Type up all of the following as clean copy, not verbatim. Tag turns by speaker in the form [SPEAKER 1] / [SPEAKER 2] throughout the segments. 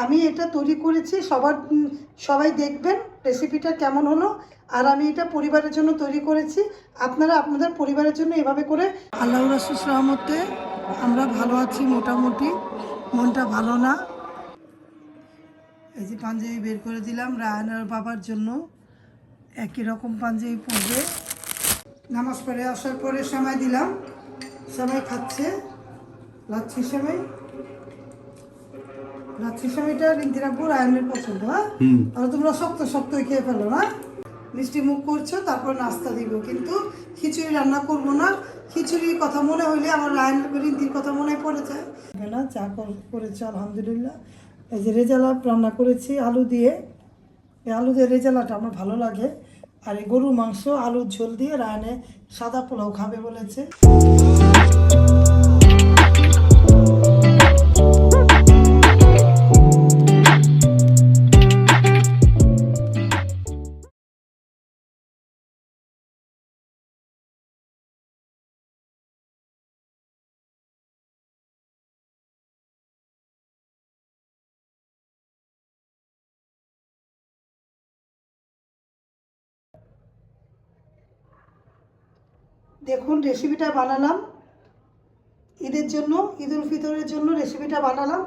[SPEAKER 1] আমি এটা তৈরি করেছি, সবাই দেখবেন রেসিপিটা কেমন হলো। আর আমি এটা পরিবারের জন্য তৈরি করেছি, আপনারা আপনাদের পরিবারের জন্য এভাবে করে। আল্লাহ রাসূল রহমতে আমরা ভালো আছি, মোটামুটি মনটা ভালো না। এই যে পাঞ্জাবি বের করে দিলাম রায়হানের বাবার জন্য, একই রকম পাঞ্জাবি পরবে। নামাজ পড়ে আসার পরে সেমাই দিলাম, সেমাই খাচ্ছে, লাচ্ছি সেমাই। লাচ্ছি সেমাইটা রিন্তির আব্বু রায়হানের পছন্দ। হ্যাঁ, আর তোমরা শক্ত শক্তই খেয়ে ফেলো না, মিষ্টি মুখ করছো, তারপর নাস্তা দিব। কিন্তু খিচুড়ি রান্না করবো না, খিচুড়ির কথা মনে হইলে আমার রায়হানের রিন্তির কথা মনে পড়ে যায় না। চা করেছে আলহামদুলিল্লাহ। এই যে রেজালা রান্না করেছি আলু দিয়ে, এই আলু দিয়ে রেজালাটা আমার ভালো লাগে। আর এই গরুর মাংস আলুর ঝোল দিয়ে রায়হানে সাদা পোলাও খাবে বলেছে। দেখুন রেসিপিটা বানালাম ঈদের জন্য, ঈদ উল ফিতরের জন্য রেসিপিটা বানালাম।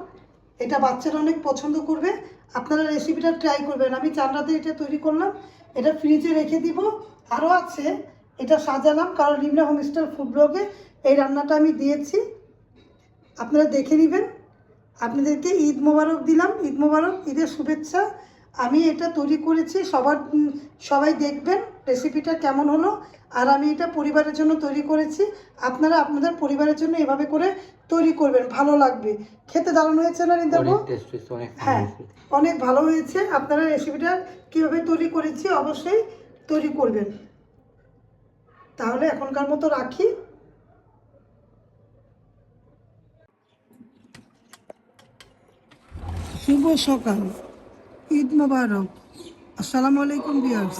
[SPEAKER 1] এটা বাচ্চারা অনেক পছন্দ করবে, আপনারা রেসিপিটা ট্রাই করবেন। আমি চান রাতে এটা তৈরি করলাম, এটা ফ্রিজে রেখে দিব। আরও আছে, এটা সাজালাম কারণ রিমনা হোমস্টার ফুড ব্লগে এই রান্নাটা আমি দিয়েছি, আপনারা দেখে নেবেন। আপনাদেরকে ঈদ মোবারক দিলাম, ঈদ মোবারক, ঈদের শুভেচ্ছা। আমি এটা তৈরি করেছি, সবাই দেখবেন রেসিপিটা কেমন হলো। আর আমি এটা পরিবারের জন্য তৈরি করেছি, আপনারা আপনাদের পরিবারের জন্য এভাবে করে তৈরি করবেন, ভালো লাগবে। খেতে দারুণ হয়েছে না রিন্দাবু? হ্যাঁ, অনেক ভালো হয়েছে। আপনারা রেসিপিটা কীভাবে তৈরি করেছি অবশ্যই তৈরি করবেন। তাহলে এখনকার মতো রাখি। শুভ সকাল, ঈদ মোবারক, আসসালামু আলাইকুম ভিউয়ার্স।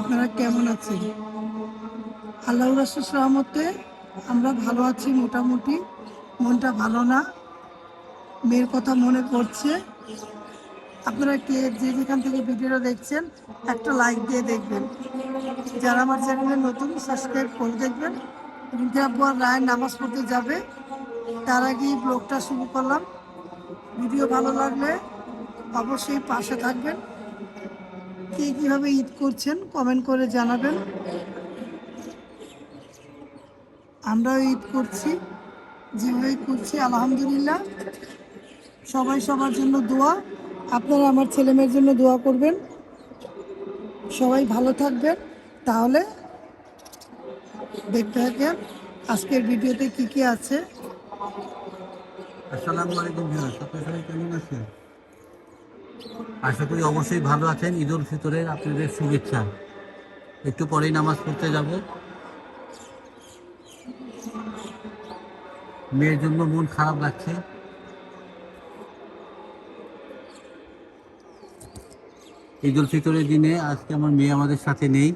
[SPEAKER 1] আপনারা কেমন আছেন? আল্লাহ রাসূল রহমতে আমরা ভালো আছি, মোটামুটি মনটা ভালো না, মেয়ের কথা মনে পড়ছে। আপনারা যে যেখান থেকে ভিডিওটা দেখছেন একটা লাইক দিয়ে দেখবেন, যারা আমার চ্যানেলে নতুন সাবস্ক্রাইব করে দেখবেন। রিন্তি আব্বু আর রায় নামাজ পড়তে যাবে, তার আগেই ব্লগটা শুরু করলাম। ভিডিও ভালো লাগলে অবশ্যই পাশে থাকবেন। কে কীভাবে ঈদ করছেন কমেন্ট করে জানাবেন। আমরাও ঈদ করছি, যেভাবে করছি আলহামদুলিল্লাহ। সবাই সবার জন্য দোয়া, আপনারা আমার ছেলেমেয়ের জন্য দোয়া করবেন। সবাই ভালো থাকবেন। তাহলে দেখতে থাকেন আজকের ভিডিওতে কি কি আছে।
[SPEAKER 2] আসসালামু আলাইকুম ভিউয়ার্স, আপনারা সবাই কেমন আছেন? আশা করি অবশ্যই ভালো আছেন। ঈদ উল ফিতরের আপনাদের শুভেচ্ছা। একটু পরেই নামাজ পড়তে যাব। মেয়ের জন্য মন খারাপ লাগছে। ঈদ উল ফিতরের দিনে আজকে আমার মেয়ে আমাদের সাথে নেই,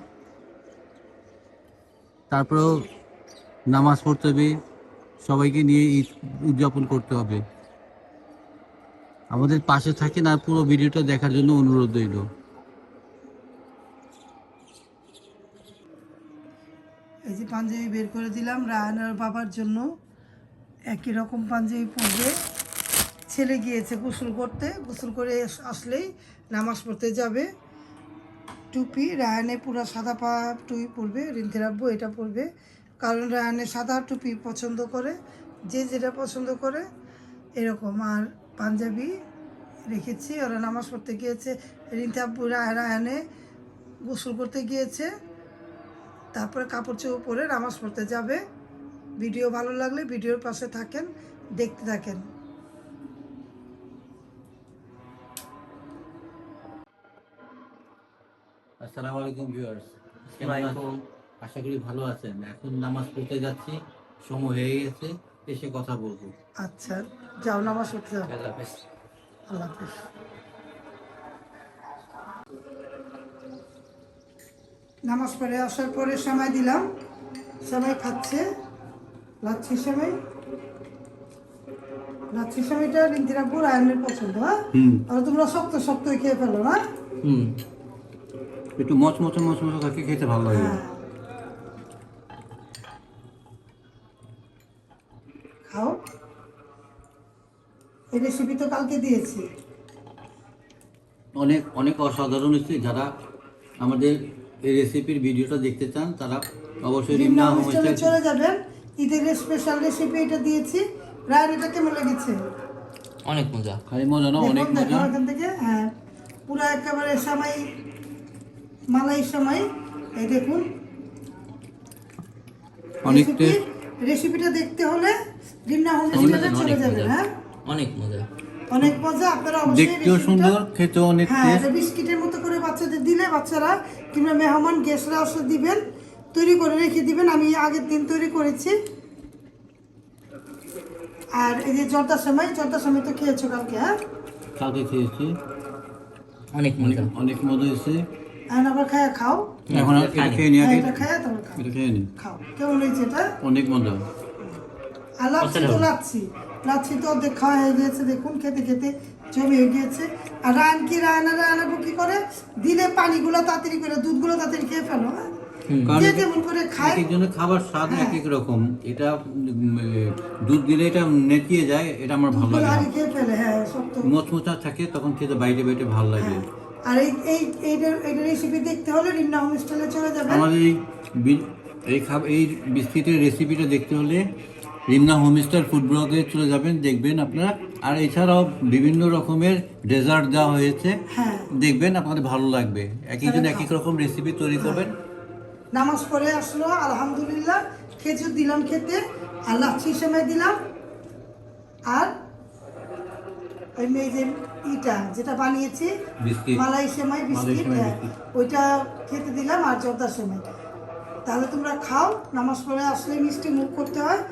[SPEAKER 2] তারপরেও নামাজ পড়তে হবে, সবাইকে নিয়ে ঈদ উদযাপন করতে হবে। আমাদের পাশে থাকেন আর পুরো ভিডিওটা দেখার জন্য অনুরোধ রইল।
[SPEAKER 1] এই যে পাঞ্জাবি বের করে দিলাম রায়হানের বাবার জন্য, একই রকম পাঞ্জাবি পরবে। ছেলে গিয়েছে গোসল করতে, গোসল করে আসলেই নামাজ পড়তে যাবে। টুপি রায়হানে পুরো সাদা টুপি পরবে, রিন্তির আব্বু এটা পরবে কারণ রায়হানে সাদা টুপি পছন্দ করে, যে যেটা পছন্দ করে এরকম। আর পাঞ্জাবি রেখেছি, ওরা নামাজ পড়তে গিয়েছে। রিন্তি আব্বু রায়হানে গোসল করতে গিয়েছে, তারপরে কাপড় চোপড় পরে নামাজ পড়তে যাবে। ভিডিও ভালো লাগলে ভিডিওর পাশে থাকেন, দেখতে থাকেন।
[SPEAKER 2] আসসালামু আলাইকুম ভিউয়ার্স, কেমন আছেন? আশা করি ভালো আছেন। এখন নামাজ পড়তে যাচ্ছি, সময় হয়ে গেছে, এসে কথা বলবো।
[SPEAKER 1] আচ্ছা, যাও নামাজ পড়তে যাও।
[SPEAKER 2] আল্লাহ হাফেজ।
[SPEAKER 1] আল্লাহ হাফেজ। নামাজ পড়ে আসার পরে সেমাই দিলাম, সেমাই খাচ্ছে, লাচ্ছি সেমাই। লাচ্ছি সময়টা রিন্তির আব্বু রায়নের পছন্দ, হ্যাঁ?
[SPEAKER 2] হুম
[SPEAKER 1] আর তোমরা শক্ত শক্ত খেয়ে ফেলো না?
[SPEAKER 2] হুম, একটু মচমচে থাকে, খেতে ভালো লাগে।
[SPEAKER 1] হ্যাঁ, খাও। এই রেসিপি তো কালকে দিয়েছি।
[SPEAKER 2] অনেক অনেক অসাধারণ হচ্ছে। যারা আমাদের এই রেসিপির ভিডিওটা দেখতে চান তারা অবশ্যই রিমনা
[SPEAKER 1] হোমস্টেলে
[SPEAKER 2] হোমস্টে।
[SPEAKER 1] চলে যাবেন। ঈদের স্পেশাল রেসিপি এটা দিয়েছি। রায়ন এটা কেমন লেগেছে?
[SPEAKER 3] অনেক মজা।
[SPEAKER 2] খালি মজা না, অনেক
[SPEAKER 1] দেখুন, দেখো
[SPEAKER 2] মজা।
[SPEAKER 1] এখান থেকে, হ্যাঁ, পুরো একেবারে সামাই, মালাই সামাই। এই দেখুন,
[SPEAKER 2] অনেক টেস্ট।
[SPEAKER 1] রেসিপিটা দেখতে হলে রিমনা হোমস্টেলে চলে যাবেন। হ্যাঁ,
[SPEAKER 3] অনেক মজা।
[SPEAKER 1] অনেক মজা। আপনারা অবশ্যই
[SPEAKER 2] দেখতেও সুন্দর, খেতেও অনেক
[SPEAKER 1] হ্যাঁ,
[SPEAKER 2] টেস্ট।
[SPEAKER 1] এটা বিস্কিটের মতো করে বাচ্চাদের দিলে বাচ্চারা কিংবা মেহমান গেস্টরা আসলে দিবেন, তৈরি করে রেখে দিবেন। আমি আগের দিন তৈরি করেছি। আর এই যে জর্দা সেমাই তো খেয়েছো কালকে? হ্যাঁ,
[SPEAKER 2] কালকে খেয়েছি,
[SPEAKER 3] অনেক মজা।
[SPEAKER 2] অনেক মজা হয়েছে।
[SPEAKER 1] আর আবার খাও।
[SPEAKER 2] এখন আর এটা খেয়ে নি, আগে
[SPEAKER 1] এটা খায়া তারপর খাও।
[SPEAKER 2] এটা খেয়ে নি।
[SPEAKER 1] খাও, কেমন হয়েছে এটা?
[SPEAKER 2] অনেক মজা।
[SPEAKER 1] আর লাচ্ছি তো অর্ধেক খাওয়া হয়ে গিয়েছে। দেখুন, খেতে খেতে জমে হয়ে গিয়েছে। আর রায়নাবু কি করে দিলে পানিগুলো তাড়াতাড়ি করে, দুধগুলো তাড়াতাড়ি খেয়ে ফেলো। হ্যাঁ?
[SPEAKER 2] কারণ
[SPEAKER 1] যে যেমন করে খায়।
[SPEAKER 2] এক একজনের খাবার স্বাদ
[SPEAKER 1] হ্যাঁ।
[SPEAKER 2] এক এক রকম। এটা দুধ দিলে এটা নেকিয়ে যায়, এটা আমার ভালো
[SPEAKER 1] দুধগুলো
[SPEAKER 2] লাগে
[SPEAKER 1] আগে
[SPEAKER 2] না।
[SPEAKER 1] খেয়ে ফেলে, হ্যাঁ, শক্ত।
[SPEAKER 2] মচমচা থাকে, তখন খেতে বাইটে বাইটে ভালো লাগে।
[SPEAKER 1] আর এইটার রেসিপি দেখতে হলে রিমনা হোমস্টেলে চলে যাবেন।
[SPEAKER 2] আমাদের এই বিস্কিটের রেসিপিটা দেখতে হলে রিমনা হোমস্টার ফুড ব্লগে চলে যাবেন, দেখবেন আপনারা। আর এছাড়াও বিভিন্ন রকমের ডেজার্ট দেওয়া হয়েছে,
[SPEAKER 1] হ্যাঁ,
[SPEAKER 2] দেখবেন আপনাদের ভালো লাগবে। এক একজন এক এক রকম রেসিপি তৈরি করবেন।
[SPEAKER 1] নামাজ পড়ে আসলো, আলহামদুলিল্লাহ। খেজুর দিলাম খেতে, আর লাচ্ছি সেমাই দিলাম, আর ওই মেয়ে যে যেটা বানিয়েছি
[SPEAKER 2] বিস্কিট,
[SPEAKER 1] মালাই সেমাই বিস্কিট,
[SPEAKER 2] সেমাই
[SPEAKER 1] হ্যাঁ,
[SPEAKER 2] বিস্কিট।
[SPEAKER 1] ওইটা খেতে দিলাম, আর জর্দা সেমাই। তাহলে তোমরা খাও। নামাজ পড়ে আসলে মিষ্টি মুখ করতে হয়,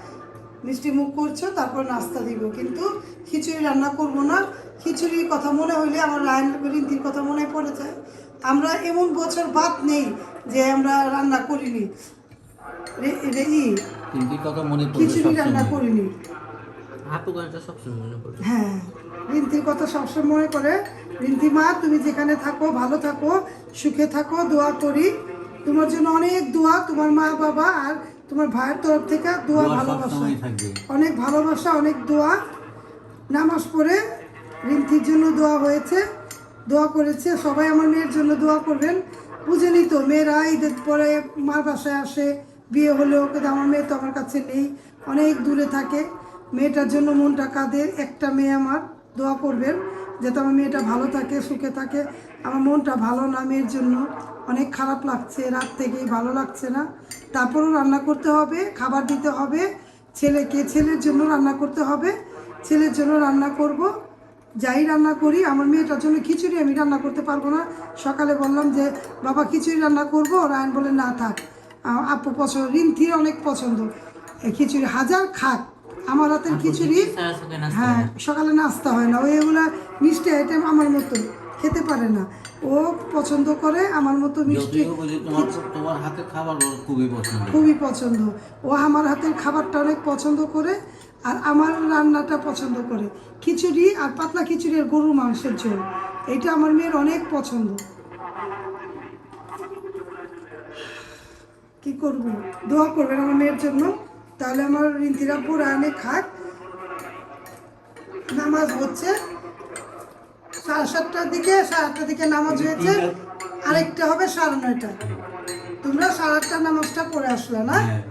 [SPEAKER 1] মিষ্টি মুখ করছো, তারপর নাস্তা দিব। কিন্তু খিচুড়ি রান্না করব না। খিচুড়ির কথা মনে হইলে আমার রিন্তির কথা মনে পড়ে যায়। আমরা এমন বছর বাদ নেই যে আমরা রান্না করিনি,
[SPEAKER 2] কিন্তু কথা মনে পড়বে
[SPEAKER 1] খিচুড়ি রান্না
[SPEAKER 2] সবসময়।
[SPEAKER 1] করিনি।
[SPEAKER 3] আপু গানটা সবসময় মনে পড়ে।
[SPEAKER 1] হ্যাঁ, রিন্তির কথা সবসময় মনে করে। রিন্তি মা, তুমি যেখানে থাকো ভালো থাকো, সুখে থাকো, দোয়া করি তোমার জন্য। অনেক দোয়া তোমার মা বাবা আর তোমার ভাইয়ের তরফ থেকে। দোয়া,
[SPEAKER 2] দোয়া
[SPEAKER 1] ভালোবাসা,
[SPEAKER 2] সবসময় থাকবে।
[SPEAKER 1] অনেক ভালোবাসা, অনেক দোয়া। নামাজ পড়ে রিন্তির জন্য দোয়া হয়েছে, দোয়া করেছে। সবাই আমার মেয়ের জন্য দোয়া করবেন। বুঝেনি তো, মেয়েরা ঈদের পরে মার বাসায় আসে, বিয়ে হলেও, কিন্তু আমার মেয়ে তো আমার কাছে নেই, অনেক দূরে থাকে। মেয়েটার জন্য মনটা কাঁদে। একটা মেয়ে আমার, দোয়া করবেন যাতে আমার মেয়েটা ভালো থাকে, সুখে থাকে। আমার মনটা ভালো না, মেয়ের জন্য অনেক খারাপ লাগছে, রাত থেকেই ভালো লাগছে না। তারপরও রান্না করতে হবে, খাবার দিতে হবে ছেলেকে, ছেলের জন্য রান্না করতে হবে, ছেলের জন্য রান্না করব। যাই রান্না করি, আমার মেয়েটার জন্য খিচুড়ি আমি রান্না করতে পারবো না। সকালে বললাম যে বাবা খিচুড়ি রান্না করবো, রায়ন বলে না থাক, আপু পছন্দ, রিন্থির অনেক পছন্দ এই খিচুড়ি। হাজার খাক আমার হাতের খিচুড়ি। হ্যাঁ, সকালে নাস্তা হয় না, ওই এগুলা মিষ্টি আইটেম আমার মতো খেতে পারে না। ও পছন্দ করে আমার মতো মিষ্টি,
[SPEAKER 2] যদিও বলি তোমার হাতের খাবার ওর খুবই পছন্দ।
[SPEAKER 1] খুবই পছন্দ। ও আমার হাতের খাবারটা অনেক পছন্দ করে, আর আমার রান্নাটা পছন্দ করে। খিচুড়ি আর পাতলা খিচুড়ি আর গরুর মাংসের ঝোল, এটা আমার মেয়ের অনেক পছন্দ। কি করব, দোয়া করবেন আমার মেয়ের জন্য। তাহলে আমার রিন্তির আব্বু রায়নে খাক। নামাজ হচ্ছে 7:30টার দিকে, 7:30টার দিকে নামাজ হয়েছে, আরেকটা হবে 9:30টায়। তোমরা 8:30টার নামাজটা পড়ে আসলে না?
[SPEAKER 2] হ্যাঁ।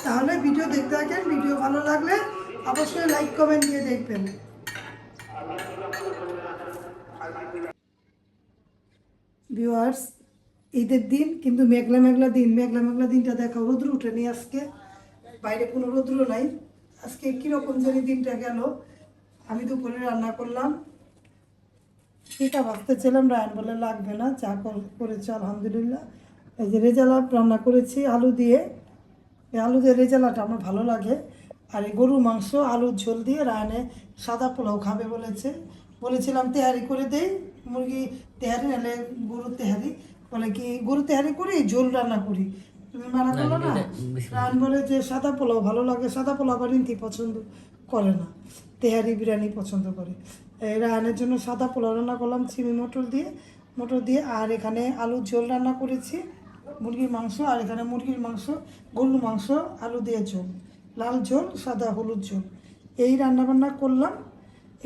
[SPEAKER 1] তাহলে ভিডিও দেখতে থাকেন। ভিডিও ভালো লাগলে অবশ্যই লাইক কমেন্ট দিয়ে দেখবেন। ভিউয়ার্স, ঈদের দিন কিন্তু মেঘলা মেঘলা দিন, মেঘলা মেঘলা দিনটা দেখো, রৌদ্র উঠেনি আজকে, বাইরে কোনো রৌদ্র নাই। আজকে কীরকম জানি দিনটা গেল। আমি দুপুরে রান্না করলাম, সেটা ভাবতেছিলাম, রায়ন বলে লাগবে না, চা করেছে আলহামদুলিল্লাহ। এই যে রেজালা রান্না করেছি আলু দিয়ে, এই আলু দিয়ে রেজালাটা আমার ভালো লাগে। আর এই গরুর মাংস আলুর ঝোল দিয়ে রায়নে সাদা পোলাও খাবে বলেছিলাম তেহারি করে দেই, মুরগি তেহারি নাহলে গরুর তেহারি। বলে কি গরু তেহারি করি, ঝোল রান্না করি, তুমি মানা করলো না। রায়ন বলে যে সাদা পোলাও ভালো লাগে, সাদা পোলাও আবার রিন্তি পছন্দ, করে না, তেহারি বিরিয়ানি পছন্দ করে। এই রায়হানের জন্য সাদা পোলাও রান্না করলাম চিনি মটর দিয়ে, আর এখানে আলুর ঝোল রান্না করেছি মুরগির মাংস, আর এখানে মুরগির মাংস, গরুর মাংস, আলু দিয়ে ঝোল, লাল ঝোল, সাদা হলুদ ঝোল, এই রান্নাবান্না করলাম।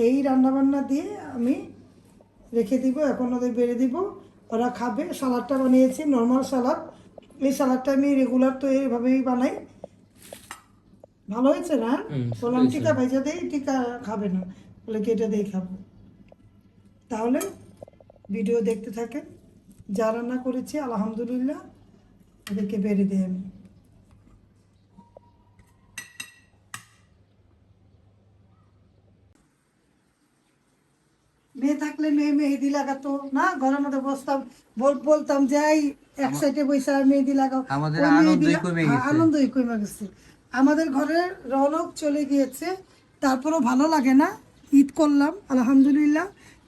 [SPEAKER 1] এই রান্নাবান্না দিয়ে আমি রেখে দিব, এখন ওদের বেড়ে দিব, ওরা খাবে। সালাডটা বানিয়েছি নর্মাল সালাড, এই সালাডটা আমি রেগুলার তো এইভাবেই বানাই। ভালো হয়েছে না? বললাম টিকা ভাইজা দেই, টিকা খাবে না, বলে কি এটা দিয়ে খাবো। তাহলে ভিডিও দেখতে থাকেন। যা রান্না করেছি আলহামদুলিল্লাহ, ওদেরকে বেড়ে দিই আমি। মেয়ে থাকলে মেয়ে মেহেদি লাগাতো না, ঘরের মধ্যে বসতাম, বলতাম যাই এক সাইডে বসে মেহেদি লাগাও,
[SPEAKER 2] আমাদের
[SPEAKER 1] ওই
[SPEAKER 2] আনন্দই কমে গেছে।
[SPEAKER 1] আনন্দই কমে গেছে। আমাদের ঘরের রৌনক চলে গিয়েছে, তারপরও ভালো লাগে না। ঈদ করলাম আলহামদুলিল্লাহ,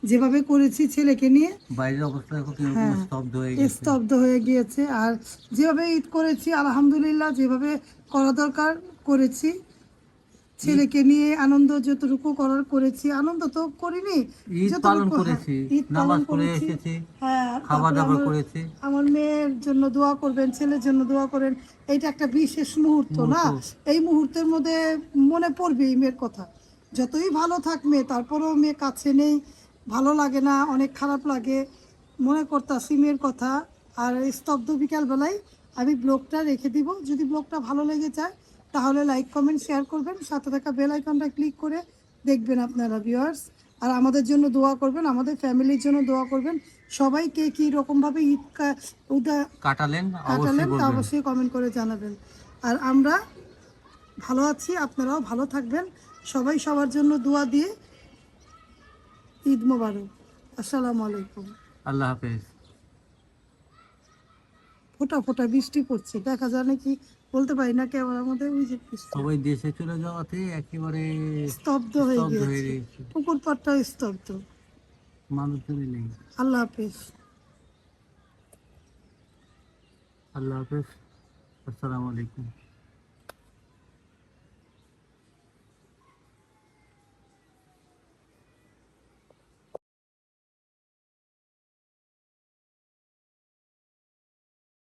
[SPEAKER 1] যেভাবে করেছি ছেলেকে নিয়ে,
[SPEAKER 2] বাইরের অবস্থা এখন কিরকম
[SPEAKER 1] হ্যাঁ,
[SPEAKER 2] স্তব্ধ হয়ে গেছে।
[SPEAKER 1] স্তব্ধ হয়ে গিয়েছে। আর যেভাবে ঈদ করেছি আলহামদুলিল্লাহ, যেভাবে করা দরকার করেছি, ছেলেকে নিয়ে আনন্দ যতটুকু করার করেছি। আনন্দ তো করিনি,
[SPEAKER 2] ঈদ
[SPEAKER 1] যতটুকু,
[SPEAKER 2] পালন
[SPEAKER 1] হ্যাঁ,
[SPEAKER 2] করেছি,
[SPEAKER 1] ঈদ পালন
[SPEAKER 2] নামাজ পড়ে
[SPEAKER 1] করেছি।
[SPEAKER 2] এসেছি,
[SPEAKER 1] হ্যাঁ,
[SPEAKER 2] খাবার
[SPEAKER 1] তারপরে
[SPEAKER 2] দাবার করেছি।
[SPEAKER 1] আমার মেয়ের জন্য দোয়া করবেন, ছেলের জন্য দোয়া করেন। এইটা একটা বিশেষ মুহূর্ত না, এই মুহূর্তের মধ্যে মনে পড়বে এই মেয়ের কথা। যতই ভালো থাক মেয়ে, তারপরেও মেয়ে কাছে নেই, ভালো লাগে না, অনেক খারাপ লাগে, মনে করতাছি মেয়ের কথা। আর এই স্তব্ধ বিকালবেলায় আমি ব্লগটা রেখে দিব। যদি ব্লগটা ভালো লেগে যায় তাহলে লাইক কমেন্ট শেয়ার করবেন, সাথে থাকা বেল আইকনটা ক্লিক করে দেখবেন আপনারা ভিউয়ার্স। আর আমাদের জন্য দোয়া করবেন, আমাদের ফ্যামিলির জন্য দোয়া করবেন। সবাই কে কী রকমভাবে ঈদ
[SPEAKER 2] কাটালেন
[SPEAKER 1] কাটালেন তা
[SPEAKER 2] বলবেন।
[SPEAKER 1] অবশ্যই কমেন্ট করে জানাবেন। আর আমরা ভালো আছি, আপনারাও ভালো থাকবেন। সবাই সবার জন্য দোয়া দিয়ে ঈদ মোবারক। আসসালামু আলাইকুম।
[SPEAKER 2] আল্লাহ হাফেজ।
[SPEAKER 1] ফোটা ফোটা বৃষ্টি পড়ছে, দেখা যায় নাকি বলতে পারি না, ক্যামেরার মধ্যে ওই যে বৃষ্টি।
[SPEAKER 2] সবাই দেশে চলে যাওয়াতে একেবারে
[SPEAKER 1] স্তব্ধ হয়ে
[SPEAKER 2] স্তব্ধ হয়ে
[SPEAKER 1] গিয়েছে,
[SPEAKER 2] গেছে,
[SPEAKER 1] পুকুর পাড়টাও স্তব্ধ।
[SPEAKER 2] মানুষজনই নেই।
[SPEAKER 1] আল্লাহ হাফেজ।
[SPEAKER 2] আল্লাহ হাফেজ, আসসালামু আলাইকুম।